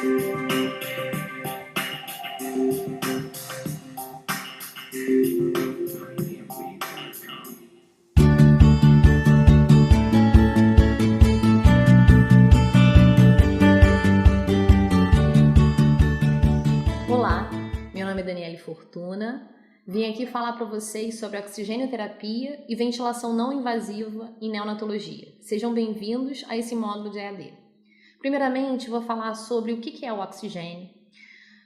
Olá, meu nome é Daniele Fortuna. Vim aqui falar para vocês sobre oxigênio-terapia e ventilação não invasiva em neonatologia. Sejam bem-vindos a esse módulo de EAD. Primeiramente, vou falar sobre o que é o oxigênio,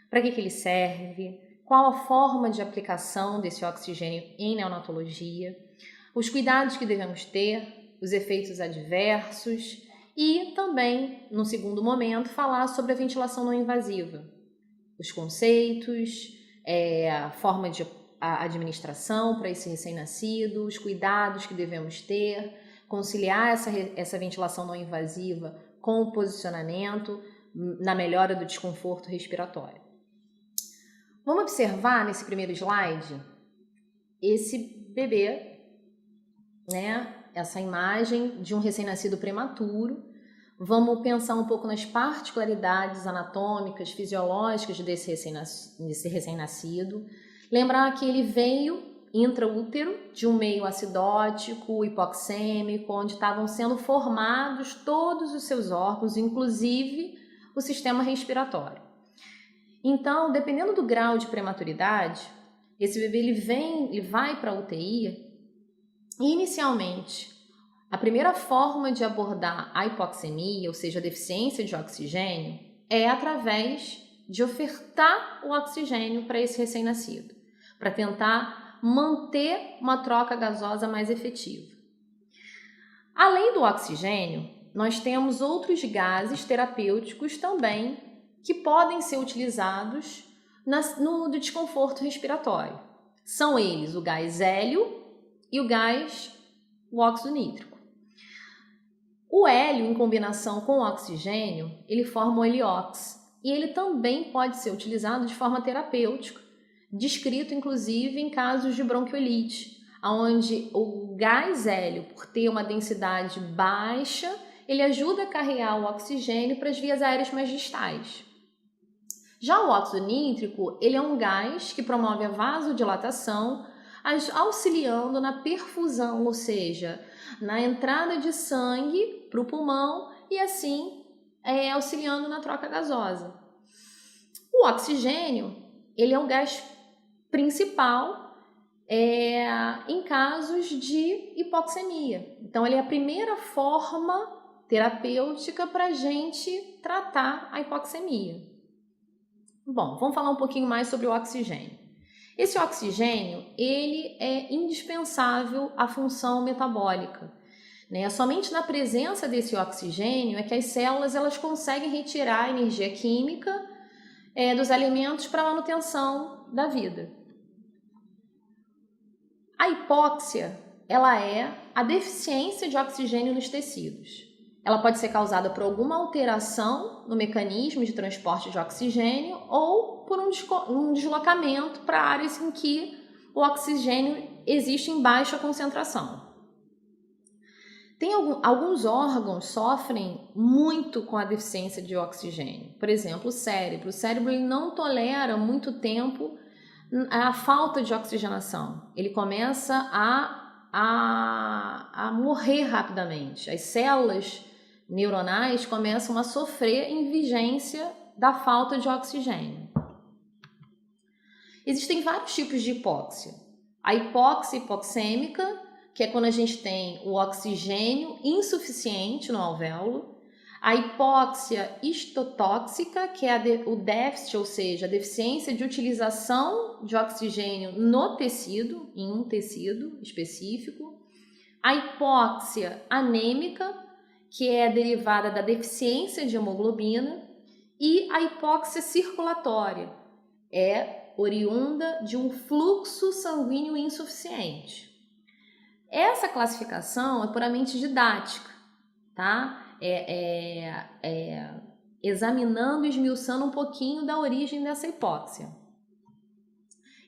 para que ele serve, qual a forma de aplicação desse oxigênio em neonatologia, os cuidados que devemos ter, os efeitos adversos e também, no segundo momento, falar sobre a ventilação não invasiva, os conceitos, a forma de administração para esse recém-nascido, os cuidados que devemos ter, conciliar essa ventilação não invasiva com o posicionamento na melhora do desconforto respiratório. Vamos observar nesse primeiro slide esse bebê, essa imagem de um recém-nascido prematuro. Vamos pensar um pouco nas particularidades anatômicas, fisiológicas desse recém-nascido. Lembrar que ele veio intraútero de um meio acidótico, hipoxêmico, onde estavam sendo formados todos os seus órgãos, inclusive o sistema respiratório. Então, dependendo do grau de prematuridade, esse bebê ele vai para a UTI e, inicialmente, a primeira forma de abordar a hipoxemia, ou seja, a deficiência de oxigênio, é através de ofertar o oxigênio para esse recém-nascido, para tentar manter uma troca gasosa mais efetiva. Além do oxigênio, nós temos outros gases terapêuticos também que podem ser utilizados no desconforto respiratório. São eles o gás hélio e o óxido nítrico. O hélio, em combinação com o oxigênio, ele forma o heliox e ele também pode ser utilizado de forma terapêutica, descrito inclusive em casos de bronquiolite, onde o gás hélio, por ter uma densidade baixa, ele ajuda a carregar o oxigênio para as vias aéreas mais distais. Já o óxido nítrico, ele é um gás que promove a vasodilatação, auxiliando na perfusão, ou seja, na entrada de sangue para o pulmão e assim auxiliando na troca gasosa. O oxigênio, ele é o gás principal em casos de hipoxemia. Então, ele é a primeira forma terapêutica para a gente tratar a hipoxemia. Bom, vamos falar um pouquinho mais sobre o oxigênio. Esse oxigênio, ele é indispensável à função metabólica. Somente na presença desse oxigênio é que as células elas conseguem retirar a energia química dos alimentos para a manutenção da vida. A hipóxia, ela é a deficiência de oxigênio nos tecidos. Ela pode ser causada por alguma alteração no mecanismo de transporte de oxigênio ou por um deslocamento para áreas em que o oxigênio existe em baixa concentração. Alguns órgãos sofrem muito com a deficiência de oxigênio. Por exemplo, o cérebro. O cérebro ele não tolera muito tempo a falta de oxigenação. Ele começa a morrer rapidamente. As células neuronais começam a sofrer em vigência da falta de oxigênio. Existem vários tipos de hipóxia. A hipóxia hipoxêmica, que é quando a gente tem o oxigênio insuficiente no alvéolo. A hipóxia histotóxica, que é o déficit, ou seja, a deficiência de utilização de oxigênio no tecido, em um tecido específico. A hipóxia anêmica, que é derivada da deficiência de hemoglobina. E a hipóxia circulatória, é oriunda de um fluxo sanguíneo insuficiente. Essa classificação é puramente didática, tá? Examinando e esmiuçando um pouquinho da origem dessa hipóxia.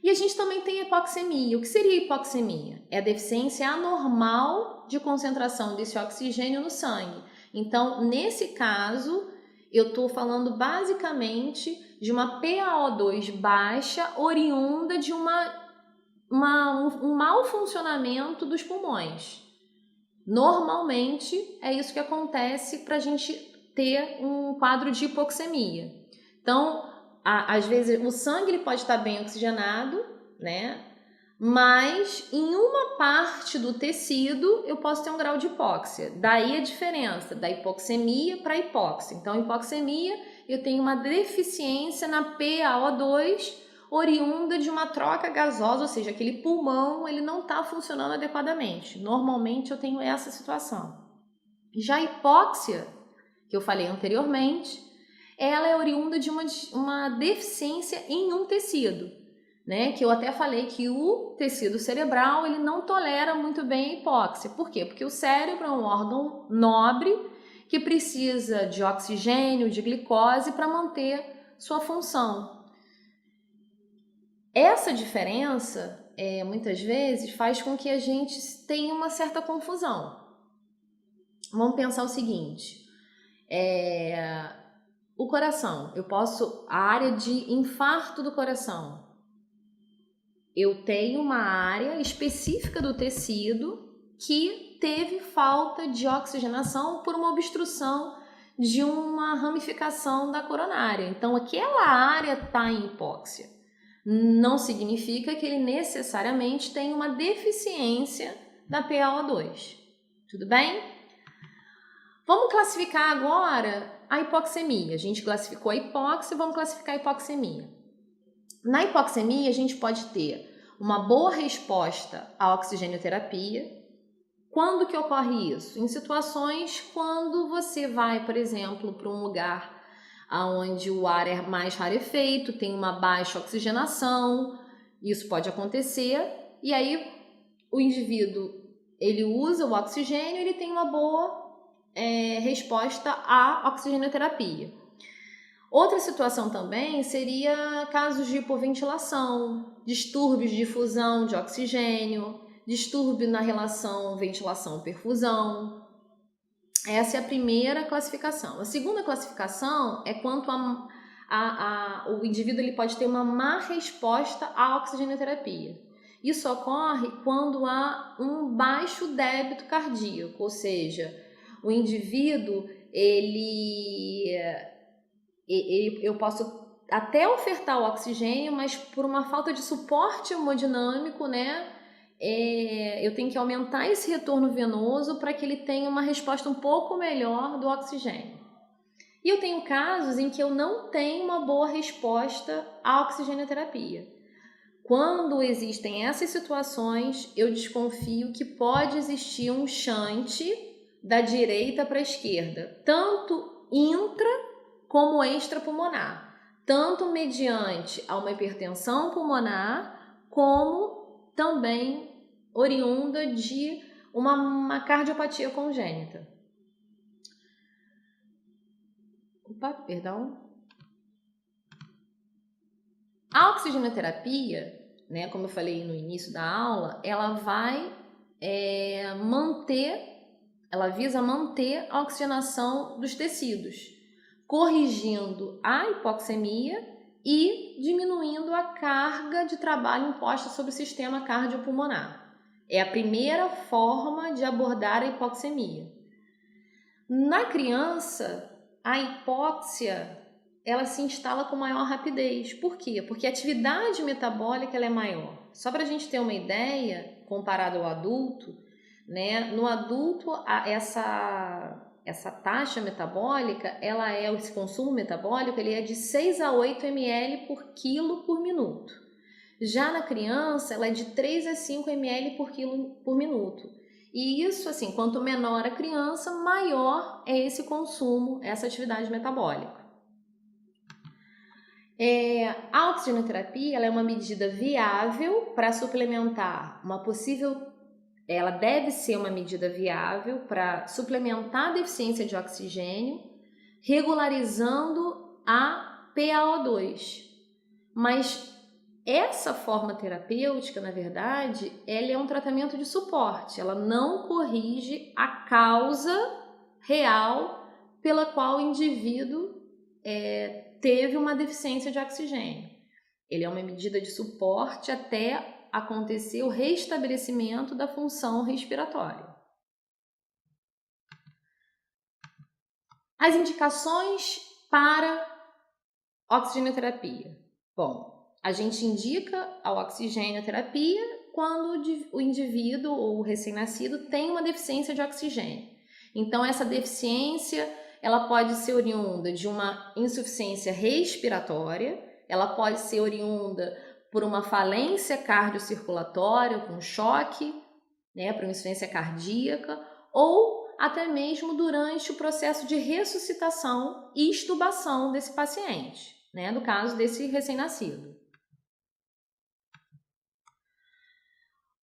E a gente também tem a hipoxemia. O que seria a hipoxemia? É a deficiência anormal de concentração desse oxigênio no sangue. Então, nesse caso, eu estou falando basicamente de uma PaO2 baixa oriunda de um mau funcionamento dos pulmões. Normalmente é isso que acontece para a gente ter um quadro de hipoxemia. Então, às vezes o sangue ele pode estar bem oxigenado, né? Mas em uma parte do tecido eu posso ter um grau de hipóxia. Daí a diferença da hipoxemia para hipóxia. Então, hipoxemia, eu tenho uma deficiência na PaO2 oriunda de uma troca gasosa, ou seja, aquele pulmão ele não está funcionando adequadamente. Normalmente eu tenho essa situação. Já a hipóxia, que eu falei anteriormente, ela é oriunda de uma deficiência em um tecido, né? Que eu até falei que o tecido cerebral ele não tolera muito bem a hipóxia. Por quê? Porque o cérebro é um órgão nobre que precisa de oxigênio, de glicose para manter sua função. Essa diferença, muitas vezes, faz com que a gente tenha uma certa confusão. Vamos pensar o seguinte, o coração, a área de infarto do coração, eu tenho uma área específica do tecido que teve falta de oxigenação por uma obstrução de uma ramificação da coronária. Então, aquela área está em hipóxia. Não significa que ele necessariamente tem uma deficiência da PaO2. Tudo bem? Vamos classificar agora a hipoxemia. A gente classificou a hipóxia, vamos classificar a hipoxemia. Na hipoxemia, a gente pode ter uma boa resposta à oxigenoterapia. Quando que ocorre isso? Em situações quando você vai, por exemplo, para um lugar onde o ar é mais rarefeito, tem uma baixa oxigenação, isso pode acontecer, e aí o indivíduo ele usa o oxigênio, ele tem uma boa resposta à oxigenoterapia. Outra situação também seria casos de hipoventilação, distúrbios de difusão de oxigênio, distúrbio na relação ventilação-perfusão. Essa é a primeira classificação. A segunda classificação é quanto o indivíduo ele pode ter uma má resposta à oxigenoterapia. Isso ocorre quando há um baixo débito cardíaco, ou seja, o indivíduo eu posso até ofertar o oxigênio, mas por uma falta de suporte hemodinâmico, né? Eu tenho que aumentar esse retorno venoso para que ele tenha uma resposta um pouco melhor do oxigênio. E eu tenho casos em que eu não tenho uma boa resposta à oxigenoterapia. Quando existem essas situações, eu desconfio que pode existir um shunt da direita para a esquerda, tanto intra como extrapulmonar, tanto mediante a uma hipertensão pulmonar, como também oriunda de uma cardiopatia congênita. A oxigenoterapia, né, como eu falei no início da aula, ela vai ela visa manter a oxigenação dos tecidos, corrigindo a hipoxemia e diminuindo a carga de trabalho imposta sobre o sistema cardiopulmonar. É a primeira forma de abordar a hipoxemia. Na criança, a hipóxia ela se instala com maior rapidez. Por quê? Porque a atividade metabólica ela é maior. Só para a gente ter uma ideia, comparado ao adulto, né? No adulto, essa taxa metabólica, esse consumo metabólico, ele é de 6 a 8 ml por quilo por minuto. Já na criança, ela é de 3 a 5 ml por quilo por minuto. E isso, assim, quanto menor a criança, maior é esse consumo, essa atividade metabólica. A oxigenoterapia ela é uma medida viável para suplementar ela deve ser uma medida viável para suplementar a deficiência de oxigênio, regularizando a PaO2. Mas essa forma terapêutica, na verdade, ela é um tratamento de suporte, ela não corrige a causa real pela qual o indivíduo teve uma deficiência de oxigênio. Ele é uma medida de suporte até acontecer o restabelecimento da função respiratória. As indicações para oxigenoterapia. Bom, a gente indica a oxigenoterapia quando o indivíduo ou o recém-nascido tem uma deficiência de oxigênio. Então, essa deficiência ela pode ser oriunda de uma insuficiência respiratória, ela pode ser oriunda por uma falência cardiocirculatória, com choque, por uma insuficiência cardíaca, ou até mesmo durante o processo de ressuscitação e extubação desse paciente, no caso desse recém-nascido.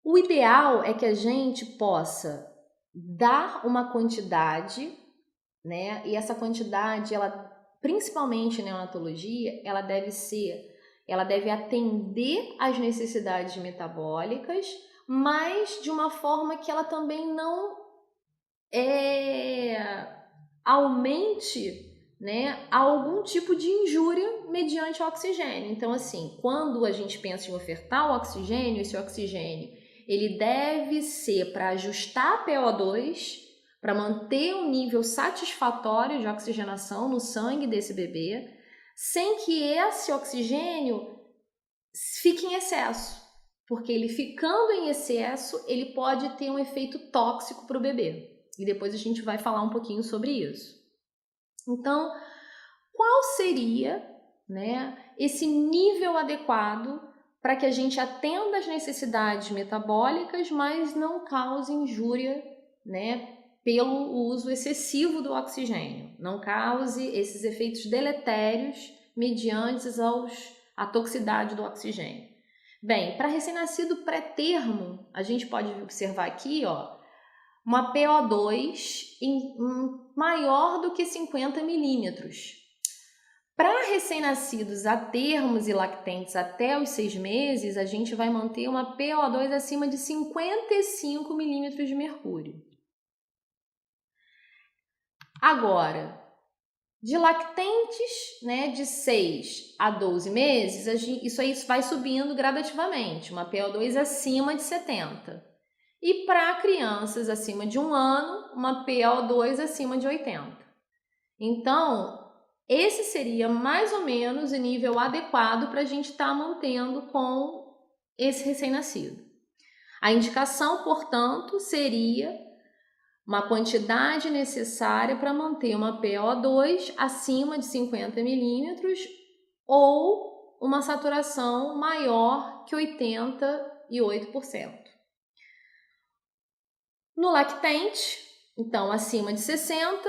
O ideal é que a gente possa dar uma quantidade, e essa quantidade, ela, principalmente na neonatologia, ela deve atender às necessidades metabólicas, mas de uma forma que ela também não aumente algum tipo de injúria mediante o oxigênio. Então, assim, quando a gente pensa em ofertar o oxigênio, esse oxigênio ele deve ser para ajustar a PO2, para manter um nível satisfatório de oxigenação no sangue desse bebê, sem que esse oxigênio fique em excesso, porque ele ficando em excesso, ele pode ter um efeito tóxico para o bebê. E depois a gente vai falar um pouquinho sobre isso. Então, qual seria, esse nível adequado para que a gente atenda às necessidades metabólicas, mas não cause injúria, pelo uso excessivo do oxigênio, não cause esses efeitos deletérios mediante a toxicidade do oxigênio. Bem, para recém-nascido pré-termo, a gente pode observar aqui, uma PO2 maior do que 50 milímetros. Para recém-nascidos a termos e lactentes até os 6 meses, a gente vai manter uma PO2 acima de 55 milímetros de mercúrio. Agora, de lactentes, de 6 a 12 meses, isso aí vai subindo gradativamente, uma PO2 acima de 70. E para crianças acima de 1 ano, uma PO2 acima de 80. Então, esse seria mais ou menos o nível adequado para a gente estar mantendo com esse recém-nascido. A indicação, portanto, seria uma quantidade necessária para manter uma PO2 acima de 50 milímetros ou uma saturação maior que 88%. No lactente, então, acima de 60%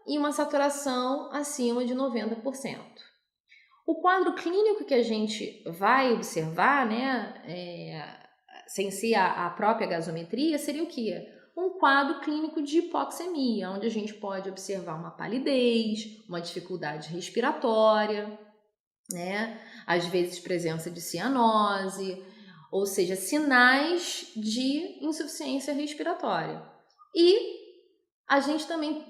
e uma saturação acima de 90%. O quadro clínico que a gente vai observar, sem ser a própria gasometria, seria o quê? Um quadro clínico de hipoxemia, onde a gente pode observar uma palidez, uma dificuldade respiratória, às vezes presença de cianose, ou seja, sinais de insuficiência respiratória. E a gente também,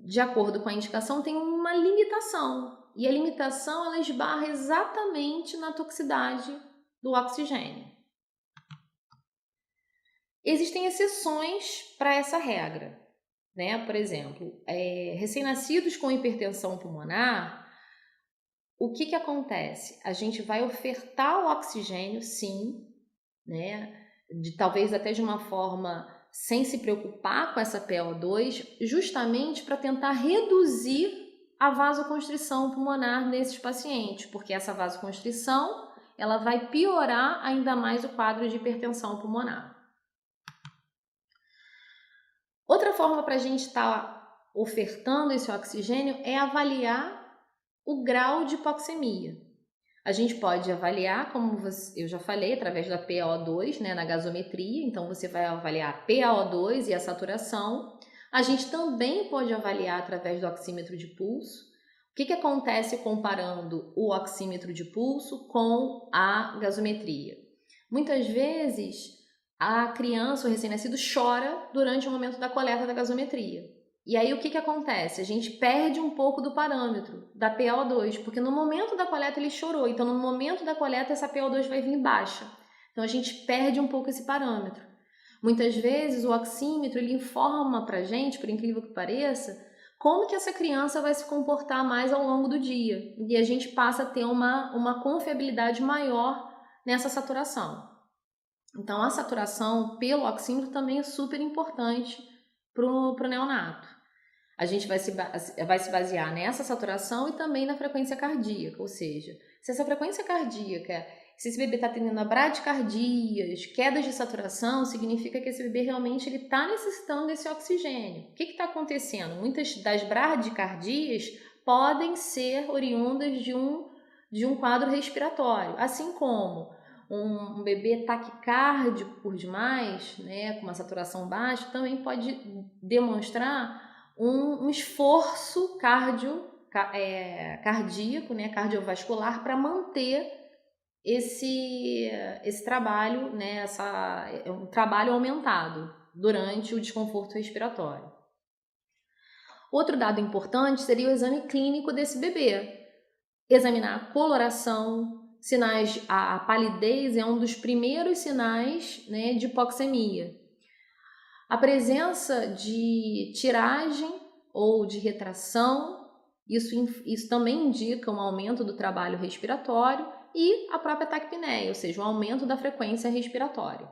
de acordo com a indicação, tem uma limitação. E a limitação, ela esbarra exatamente na toxicidade do oxigênio. Existem exceções para essa regra, Por exemplo, recém-nascidos com hipertensão pulmonar, o que acontece? A gente vai ofertar o oxigênio, sim, talvez até de uma forma sem se preocupar com essa PO2, justamente para tentar reduzir a vasoconstrição pulmonar nesses pacientes, porque essa vasoconstrição ela vai piorar ainda mais o quadro de hipertensão pulmonar. Outra forma para a gente estar ofertando esse oxigênio é avaliar o grau de hipoxemia. A gente pode avaliar, como eu já falei, através da PaO2, na gasometria. Então, você vai avaliar a PaO2 e a saturação. A gente também pode avaliar através do oxímetro de pulso. O que acontece comparando o oxímetro de pulso com a gasometria? Muitas vezes, a criança, o recém-nascido, chora durante o momento da coleta da gasometria. E aí o que acontece? A gente perde um pouco do parâmetro da PaO2, porque no momento da coleta ele chorou, então no momento da coleta essa PaO2 vai vir baixa. Então a gente perde um pouco esse parâmetro. Muitas vezes o oxímetro ele informa pra gente, por incrível que pareça, como que essa criança vai se comportar mais ao longo do dia. E a gente passa a ter uma confiabilidade maior nessa saturação. Então a saturação pelo oxímetro também é super importante para o neonato. A gente vai se basear nessa saturação e também na frequência cardíaca, ou seja, se essa frequência cardíaca, se esse bebê está tendo bradicardias, quedas de saturação, significa que esse bebê realmente está necessitando desse oxigênio. O que está acontecendo? Muitas das bradicardias podem ser oriundas de um quadro respiratório, assim como um bebê taquicárdico por demais, né, com uma saturação baixa, também pode demonstrar um esforço cardíaco, né, cardiovascular, para manter esse trabalho, né, um trabalho aumentado durante o desconforto respiratório. Outro dado importante seria o exame clínico desse bebê. Examinar a coloração, sinais, a palidez é um dos primeiros sinais, né, de hipoxemia. A presença de tiragem ou de retração, isso também indica um aumento do trabalho respiratório e a própria taquipneia, ou seja, o aumento da frequência respiratória.